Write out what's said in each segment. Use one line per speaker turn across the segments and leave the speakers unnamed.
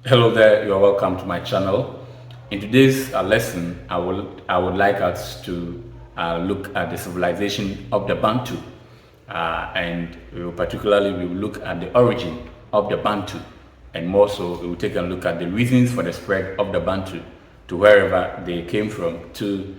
Hello there, you are welcome to my channel. In today's lesson, I would like us to look at the civilization of the Bantu, and we will look at the origin of the Bantu, and more so, we will take a look at the reasons for the spread of the Bantu to wherever they came from to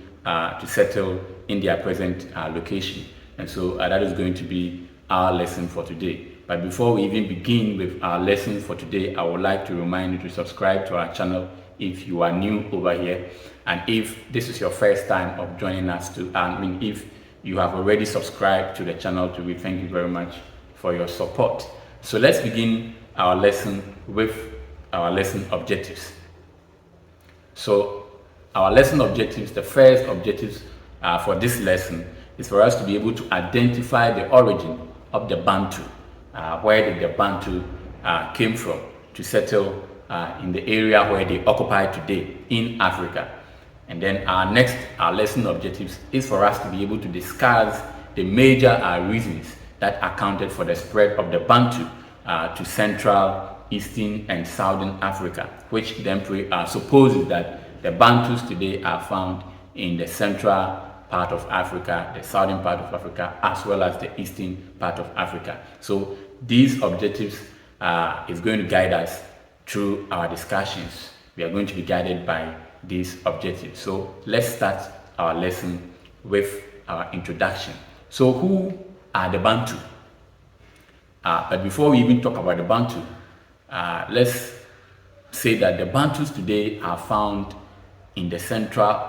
settle in their present location. And so that is going to be our lesson for today. But before we even begin with our lesson for today, I would like to remind you to subscribe to our channel if you are new over here. And if this is your first time of joining us if you have already subscribed to the channel, we thank you very much for your support. So let's begin our lesson with our lesson objectives. So our lesson objectives, the first objectives for this lesson is for us to be able to identify the origin of the Bantu. Where did the Bantu came from to settle in the area where they occupy today in Africa. And then our lesson objectives is for us to be able to discuss the major reasons that accounted for the spread of the Bantu to Central, Eastern, and Southern Africa, which then supposes that the Bantus today are found in the central part of Africa, the southern part of Africa, as well as the eastern part of Africa. So these objectives is going to guide us through our discussions. We are going to be guided by these objectives. So let's start our lesson with our introduction. So who are the Bantu? But before we even talk about the Bantu, let's say that the Bantus today are found in the central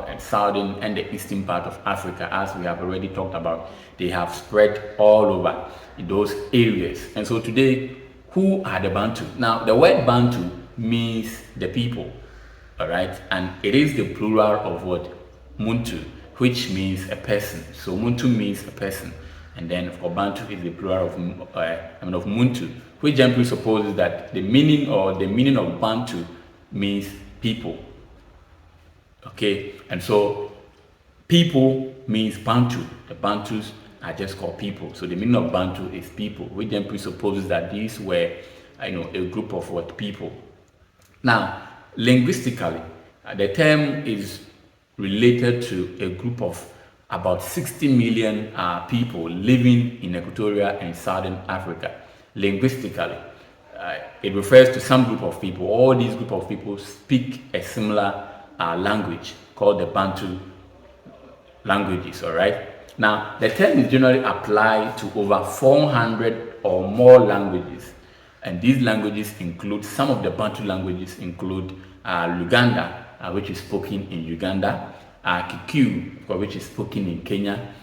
and southern and the eastern part of Africa. As we have already talked about, they have spread all over in those areas. And so today, who are the Bantu? Now, the word Bantu means the people, all right? And it is the plural of what? Muntu, which means a person. So Muntu means a person. And then for Bantu is the plural of Muntu, which then presupposes that the meaning of Bantu means people. Okay, and so people means Bantu. The Bantus are just called people. So the meaning of Bantu is people, which then presupposes that these were, a group of what? People. Now, linguistically, the term is related to a group of about 60 million people living in Equatorial and Southern Africa. Linguistically, it refers to some group of people. All these group of people speak a similar language called the Bantu languages, all right? Now, the term is generally applied to over 400 or more languages. And these languages include, some of the Bantu languages include Luganda, which is spoken in Uganda, Kikuyu, which is spoken in Kenya,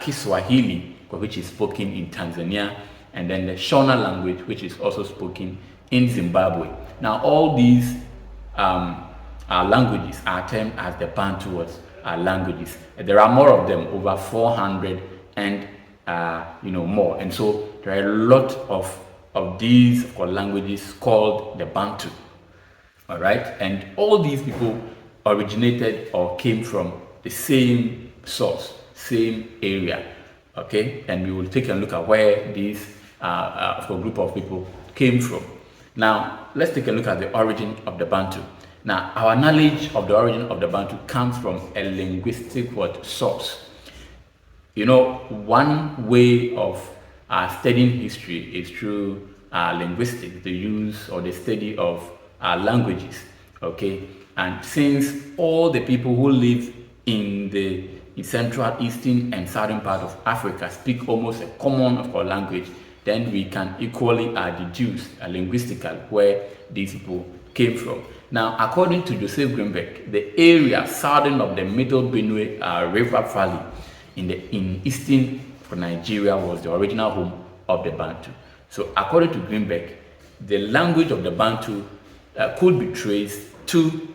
Kiswahili, which is spoken in Tanzania, and then the Shona language, which is also spoken in Zimbabwe. Now, all these languages are termed as the Bantu languages. There are more of them, over 400 and more. And so there are a lot of these languages called the Bantu. All right, and all these people originated or came from the same source, same area. Okay, and we will take a look at where these group of people came from. Now, let's take a look at the origin of the Bantu. Now, our knowledge of the origin of the Bantu comes from a linguistic source. One way of studying history is through linguistics, the use or the study of languages. Okay, and since all the people who live in the central, eastern, and southern part of Africa speak almost a common language, then we can equally deduce linguistically where these people came from. Now, according to Joseph Greenberg, the area southern of the Middle Benue River Valley in eastern Nigeria was the original home of the Bantu. So, according to Greenberg, the language of the Bantu could be traced to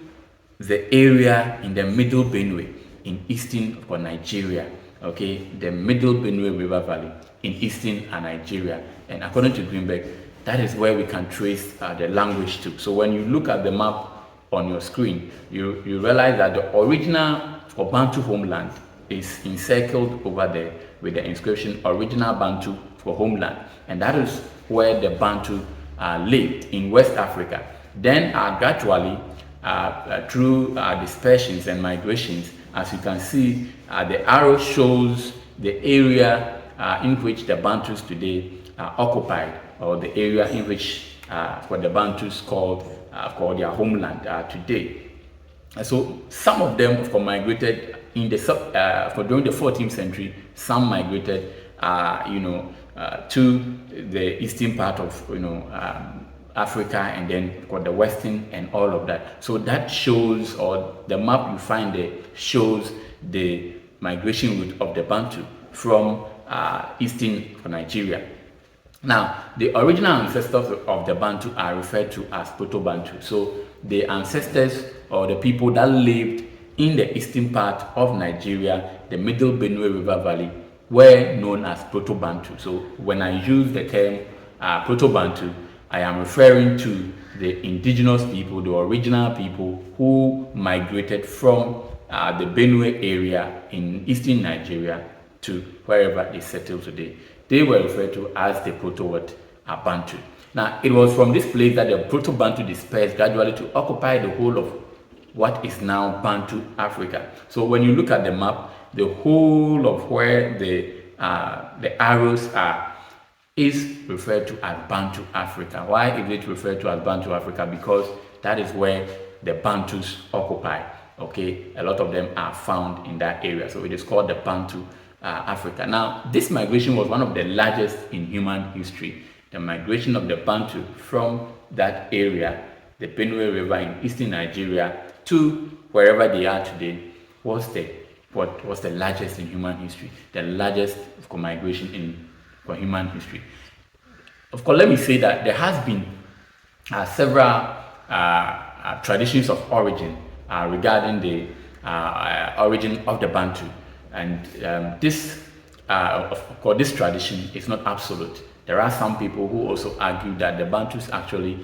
the area in the Middle Benue in eastern Nigeria. Okay, the Middle Benue River Valley in eastern Nigeria. And according to Greenberg, that is where we can trace the language to. So when you look at the map on your screen, you realize that the original Bantu homeland is encircled over there with the inscription original Bantu for homeland. And that is where the Bantu lived in West Africa. Then gradually, through dispersions and migrations, as you can see, the arrow shows the area in which the Bantus today occupied, or the area in which what the Bantus called their homeland today. And so some of them, of course, migrated in the during the 14th century. Some migrated, to the eastern part of Africa, and then got the western and all of that. So that shows, or the map you find there shows the migration route of the Bantu from eastern Nigeria. Now, the original ancestors of the Bantu are referred to as Proto-Bantu. So the ancestors, or the people that lived in the eastern part of Nigeria, the middle Benue River Valley, were known as Proto-Bantu. So when I use the term Proto-Bantu, I am referring to the indigenous people, the original people who migrated from the Benue area in eastern Nigeria to wherever they settle today. They were referred to as the Proto-Bantu. Now, it was from this place that the Proto-Bantu dispersed gradually to occupy the whole of what is now Bantu Africa. So when you look at the map, the whole of where the arrows are is referred to as Bantu Africa. Why is it referred to as Bantu Africa? Because that is where the Bantus occupy. Okay, a lot of them are found in that area, so it is called the Bantu Africa. Now, this migration was one of the largest in human history. The migration of the Bantu from that area, the Benue River in eastern Nigeria, to wherever they are today, was the largest in human history, the largest migration in human history. Of course, let me say that there has been several traditions of origin regarding the origin of the Bantu, and this tradition is not absolute. There are some people who also argue that the Bantus actually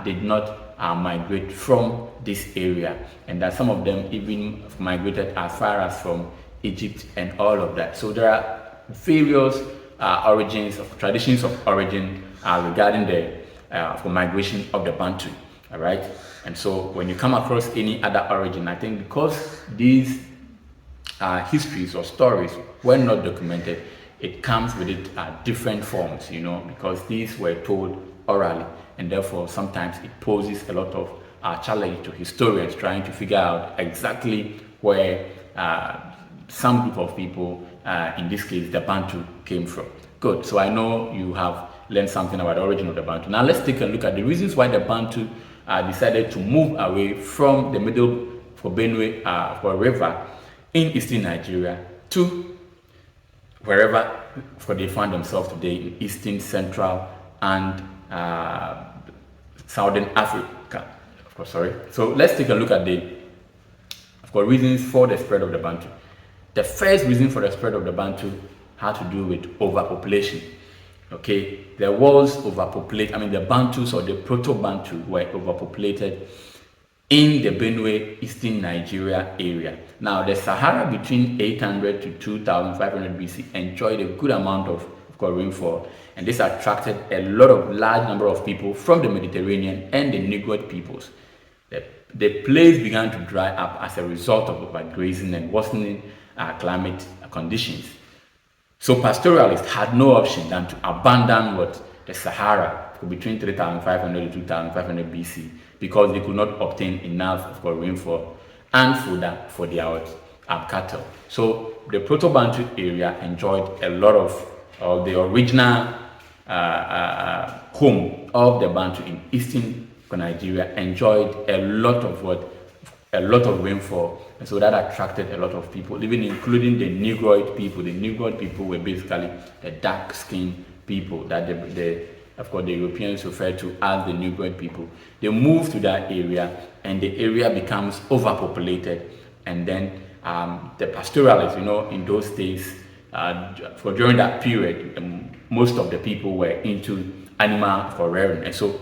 did not migrate from this area, and that some of them even migrated as far as from Egypt and all of that. So there are various traditions of origin regarding the migration of the Bantu. All right, and so when you come across any other origin, I think because these histories or stories were not documented, it comes with it different forms, because these were told orally, and therefore sometimes it poses a lot of challenge to historians trying to figure out exactly where some group of people, in this case the Bantu, came from. Good, so I know you have learned something about the origin of the Bantu. Now let's take a look at the reasons why the Bantu decided to move away from the middle Benue River in eastern Nigeria to wherever they find themselves today in eastern, central, and southern Africa. So let's take a look at the reasons for the spread of the Bantu. The first reason for the spread of the Bantu had to do with overpopulation. Okay, there was overpopulation. The Bantus, or the Proto-Bantu, were overpopulated in the Benue eastern Nigeria area. Now, the Sahara between 800 to 2500 BC enjoyed a good amount of rainfall, and this attracted a large number of people from the Mediterranean and the Negroid peoples. The place began to dry up as a result of overgrazing and worsening climate conditions. So pastoralists had no option than to abandon the Sahara between 3500 to 2500 BC, because they could not obtain enough rainfall and food for their cattle. So the Proto-Bantu area enjoyed a lot of the original home of the Bantu in eastern Nigeria, enjoyed a lot of rainfall, and so that attracted a lot of people, even including the Negroid people. The Negroid people were basically the dark-skinned people that the Europeans refer to as the Negroid people. They moved to that area, and the area becomes overpopulated. And then the pastoralists, in those days, during that period, most of the people were into animal rearing, and so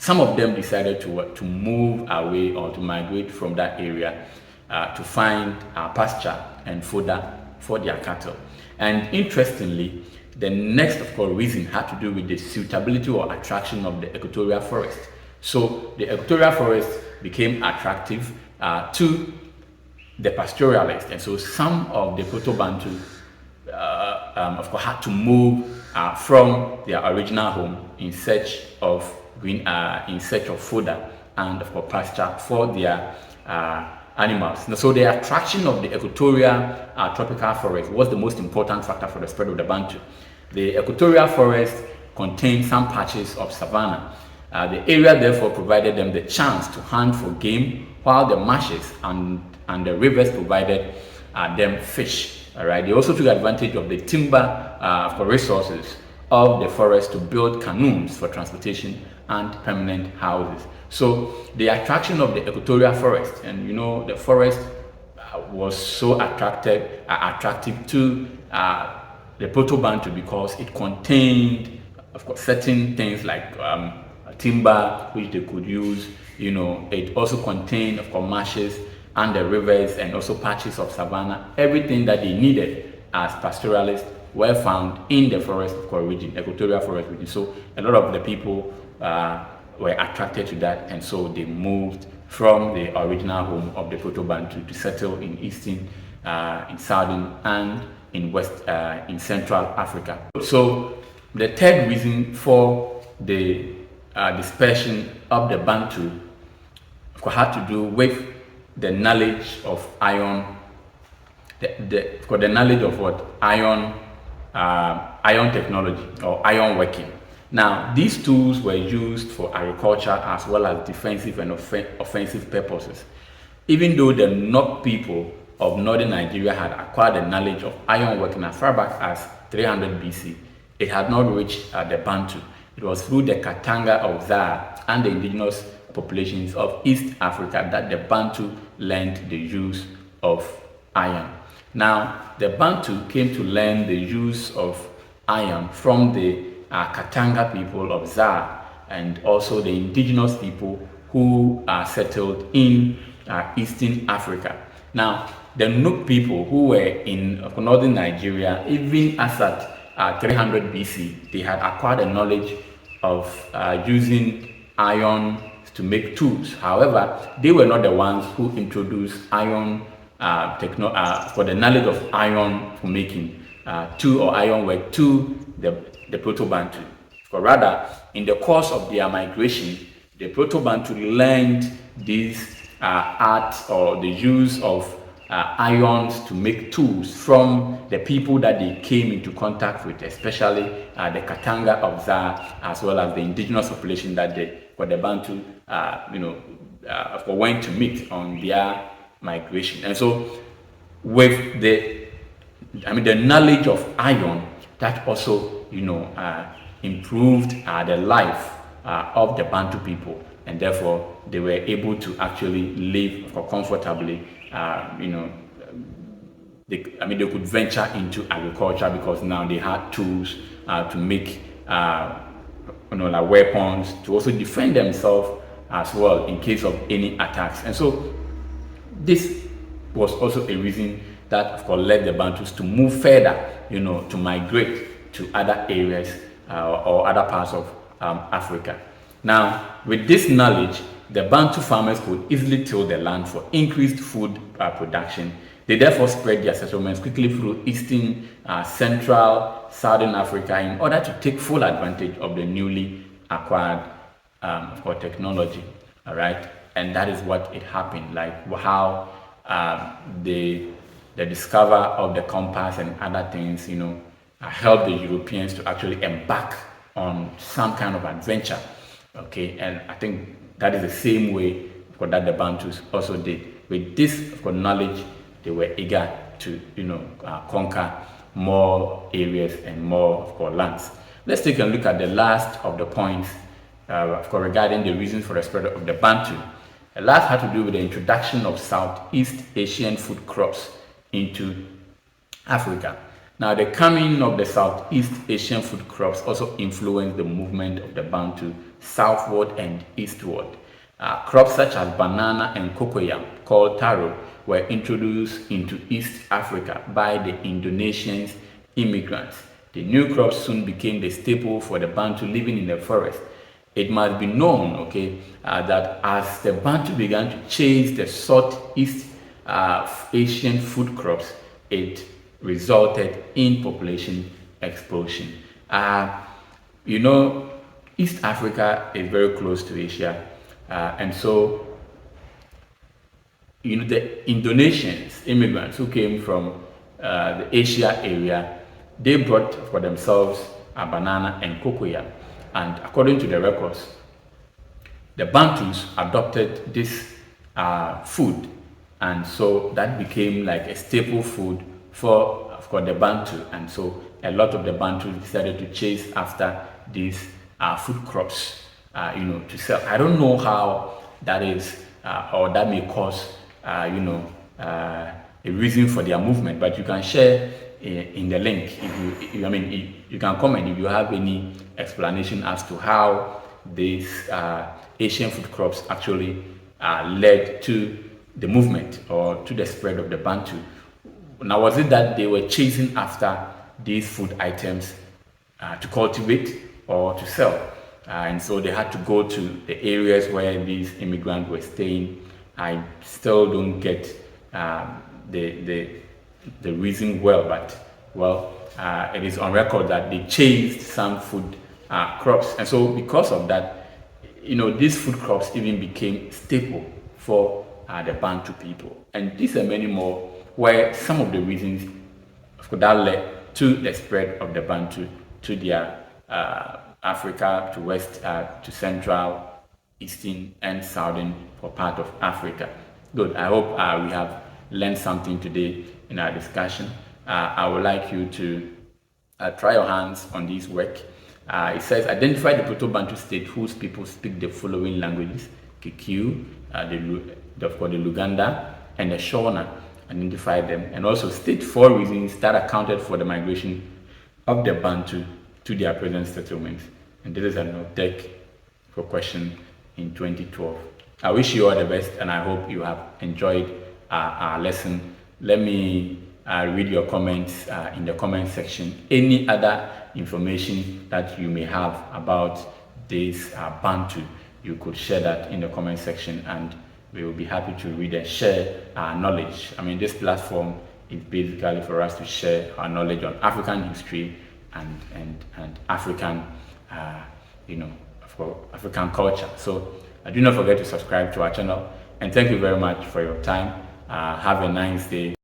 some of them decided to move away or to migrate from that area to find pasture and fodder for their cattle. And interestingly, The next, of course, reason had to do with the suitability or attraction of the equatorial forest. So the equatorial forest became attractive to the pastoralists, and so some of the Proto-Bantu, of course, had to move from their original home in search of fodder and, of course, pasture for their animals. So the attraction of the equatorial tropical forest was the most important factor for the spread of the Bantu. The equatorial forest contained some patches of savanna. The area therefore provided them the chance to hunt for game, while the marshes and the rivers provided them fish. All right. They also took advantage of the timber for resources of the forest to build canoes for transportation and permanent houses. So the attraction of the equatorial forest, and the forest was so attractive to the Proto-Bantu because it contained, of course, certain things like timber which they could use. It also contained, of course, marshes and the rivers, and also patches of savanna. Everything that they needed as pastoralists were found in the forest, of course, region, equatorial forest region. So a lot of the people were attracted to that, and so they moved from the original home of the Proto-Bantu to settle in eastern, in southern, and in Central Africa. So the third reason for the dispersion of the Bantu, of course, had to do with the knowledge of iron, the knowledge of what iron technology or iron working. Now, these tools were used for agriculture as well as defensive and offensive purposes. Even though the Nok people of northern Nigeria had acquired the knowledge of iron working as far back as 300 BC, it had not reached the Bantu. It was through the Katanga of Zar and the indigenous populations of East Africa that the Bantu learned the use of iron. Now, the Bantu came to learn the use of iron from the Katanga people of Zar, and also the indigenous people who are settled in Eastern Africa. Now, the Nuk people who were in northern Nigeria, even as at 300 BC, they had acquired a knowledge of using iron to make tools. However, they were not the ones who introduced iron for the knowledge of iron for making tool or iron work to the Proto-Bantu. Rather, in the course of their migration, the Proto-Bantu learned this art or the use of irons to make tools from the people that they came into contact with, especially the Katanga of Zar, as well as the indigenous population that the Bantu went to meet on their migration. And so with the knowledge of iron, that also improved the life of the Bantu people, and therefore they were able to actually live comfortably. They could venture into agriculture because now they had tools to make like weapons, to also defend themselves as well in case of any attacks. And so this was also a reason that, of course, led the Bantus to move further, to migrate to other areas or other parts of Africa. Now, with this knowledge, the Bantu farmers could easily till the land for increased food production. They therefore spread their settlements quickly through eastern, central, southern Africa in order to take full advantage of the newly acquired technology. All right, and that is what it happened. Like how the discovery of the compass and other things, helped the Europeans to actually embark on some kind of adventure. Okay, and I think that is the same way that the Bantus also did. With this knowledge, they were eager to conquer more areas and more lands. Let's take a look at the last of the points regarding the reasons for the spread of the Bantu. The last had to do with the introduction of Southeast Asian food crops into Africa. Now, the coming of the Southeast Asian food crops also influenced the movement of the Bantu southward and eastward. Crops such as banana and cocoyam, called taro, were introduced into East Africa by the Indonesian immigrants. the new crops soon became the staple for the Bantu living in the forest. It must be known, okay, that as the Bantu began to chase the Southeast Asian food crops, it resulted in population explosion. You know, East Africa is very close to Asia, and so the Indonesians, immigrants who came from the Asia area, they brought for themselves a banana and cocoyam. And according to the records, the Bantus adopted this food, and so that became like a staple food for the Bantu. And so a lot of the Bantu decided to chase after these food crops, to sell. I don't know how that is, or that may cause, a reason for their movement, but you can share in the link if you can comment if you have any explanation as to how these Asian food crops actually led to the movement or to the spread of the Bantu. Now, was it that they were chasing after these food items to cultivate or to sell? And so they had to go to the areas where these immigrants were staying. I still don't get the reason well, but it is on record that they chased some food crops, and so because of that, these food crops even became staple for the Bantu people. And these are many more, where some of the reasons that led to the spread of the Bantu to their Africa, to West, to Central, Eastern, and Southern part of Africa. Good. I hope we have learned something today in our discussion. I would like you to try your hands on this work. It says, identify the Proto-Bantu state whose people speak the following languages: Kikyu, the Luganda, and the Shona. Identify them, and also state 4 reasons that accounted for the migration of the Bantu to their present settlements. And this is an OTEC for question in 2012. I wish you all the best, and I hope you have enjoyed our lesson. Let me read your comments in the comment section. Any other information that you may have about this Bantu, you could share that in the comment section, and we will be happy to read and share our knowledge. This platform is basically for us to share our knowledge on African history and African, African culture. So do not forget to subscribe to our channel, and thank you very much for your time. Have a nice day.